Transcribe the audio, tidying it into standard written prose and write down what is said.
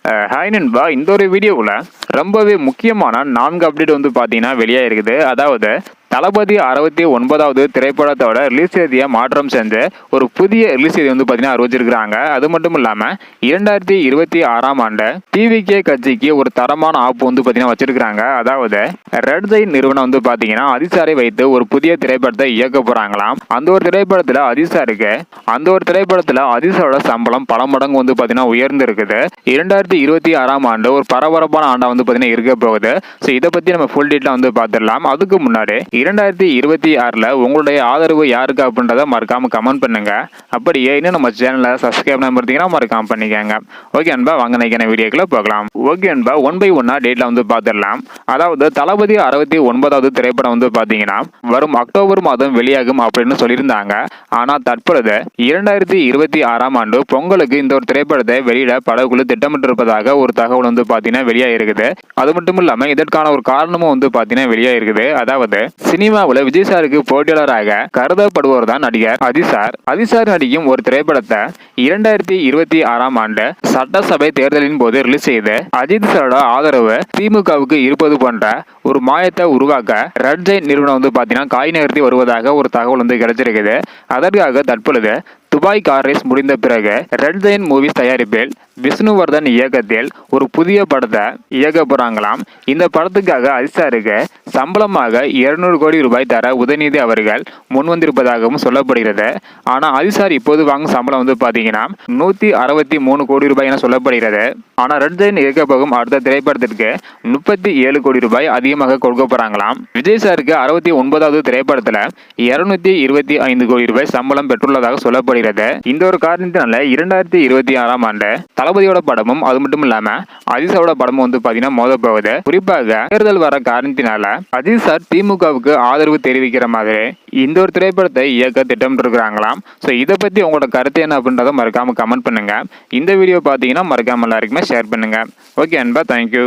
Hi நண்பா, இந்த ஒரு வீடியோவில் ரொம்பவே முக்கியமான 4 அப்டேட் வந்து பார்த்தீங்கன்னா வெளியாக இருக்குது. அதாவது தளபதி 69வது திரைப்படத்தோட ரிலீஸ் தேதியை மாற்றம் செஞ்சு ஒரு புதிய ரிலீஸ் தேதி வந்து பார்த்தீங்கன்னா அறிவிச்சிருக்கிறாங்க. அது மட்டும் இல்லாமல் 2026ஆம் ஆண்டு டிவிகே கட்சிக்கு ஒரு தரமான ஆப்பு வந்து பார்த்தீங்கன்னா வச்சிருக்கிறாங்க. அதாவது ரெட் ஜெயின் நிறுவனம் வந்து பார்த்தீங்கன்னா அதிசாரை வைத்து ஒரு புதிய திரைப்படத்தை இயக்க போறாங்களாம். அந்த ஒரு திரைப்படத்தில் அதிசாரோட சம்பளம் பல மடங்கு வந்து பார்த்தீங்கன்னா உயர்ந்து இருக்குது. 2026ஆம் ஆண்டு ஒரு பரபரப்பான ஆண்டா வந்து பார்த்தீங்கன்னா இருக்க போகுது. ஸோ இதை பற்றி நம்ம ஃபுல் டீட்டெயிலாக வந்து பார்த்துடலாம். அதுக்கு முன்னாடி 2026ல் உங்களுடைய ஆதரவு யாருக்கு அப்படின்றத மறக்காம கமெண்ட் பண்ணுங்க. அப்படியே இன்னும் நம்ம சேனலை சப்ஸ்கிரைப் பண்ணாம மறக்காம பண்ணிக்கோங்க. ஓகே அன்பா, வாங்க நினைக்கிற வீடியோக்குள்ள பார்க்கலாம். ஓகே அன்பா, 1 by 1 டேட்ல வந்து பார்த்துடலாம். அதாவது தளபதி 69வது திரைப்படம் வந்து பார்த்தீங்கன்னா வரும் அக்டோபர் மாதம் வெளியாகும் அப்படின்னு சொல்லியிருந்தாங்க. ஆனால் தற்பொழுது 2026ஆம் ஆண்டு பொங்கலுக்கு இந்த ஒரு திரைப்படத்தை வெளியிட படக்குழு திட்டமிட்டு இருப்பதாக ஒரு தகவல் வந்து பார்த்தீங்கன்னா வெளியாக இருக்குது. அது மட்டும் இல்லாமல் இதற்கான ஒரு காரணமும் வந்து பார்த்தீங்கன்னா வெளியாக இருக்குது. அதாவது சினிமாவில் விஜய் சாருக்கு போட்டியாளராக கருதப்படுவோர் தான் நடிகர் அதிசார். அதிசார் நடிக்கும் ஒரு திரைப்படத்தை 2026ஆம் ஆண்டு சட்டசபை தேர்தலின் போது ரிலீஸ் செய்து அஜித் சாரோட ஆதரவு திமுகவுக்கு இருப்பது போன்ற ஒரு மாயத்தை உருவாக்க ரெட் ஜெயின் நிறுவனம் வந்து பார்த்தீங்கன்னா காய் நகர்த்தி வருவதாக ஒரு தகவல் வந்து கிடைச்சிருக்குது. அதற்காக தற்பொழுது துபாய் கார் ரேஸ் முடிந்த பிறகு ரெட் ஜெயின் மூவிஸ் தயாரிப்பில் விஷ்ணுவர்தன் இயக்கத்தில் ஒரு புதிய படத்தை இயக்க போறாங்களாம். இந்த படத்துக்காக அதிசாருக்கு சம்பளமாக 200 கோடி ரூபாய் தர உதயநிதி அவர்கள் முன் வந்திருப்பதாகவும் சொல்லப்படுகிறது. ஆனால் அதிசார் இப்போது வாங்கும் சம்பளம் வந்து பார்த்தீங்கன்னா 163 கோடி ரூபாய் என சொல்லப்படுகிறது. ஆனால் ரெட் ஜெயின் இயக்க போகும் அடுத்த திரைப்படத்திற்கு 37 கோடி ரூபாய் அதிகமாக கொடுக்க போறாங்களாம். விஜய் சாருக்கு 69வது திரைப்படத்தில் 225 கோடி ரூபாய் சம்பளம் பெற்றுள்ளதாக சொல்லப்படுகிறது. இந்த ஒரு காரணத்தினால 2026ஆம் ஆண்டு தளபதியோட படமும் அது மட்டும் இல்லாம அஜித் படமும் வந்து பாத்தீங்கன்னா மோத போகுது. குறிப்பாக தேர்தல் வர காரணத்தினால அஜித் சார் திமுகவுக்கு ஆதரவு தெரிவிக்கிற மாதிரி இந்த ஒரு திரைப்படத்தை இயக்க திட்டமிட்டு இருக்கிறாங்களாம். ஸோ இதை பத்தி உங்களோட கருத்து என்ன அப்படின்றத மறக்காம கமெண்ட் பண்ணுங்க. இந்த வீடியோ பாத்தீங்கன்னா மறக்காம எல்லாருக்குமே ஷேர் பண்ணுங்க. ஓகே அன்பா, தேங்க்யூ.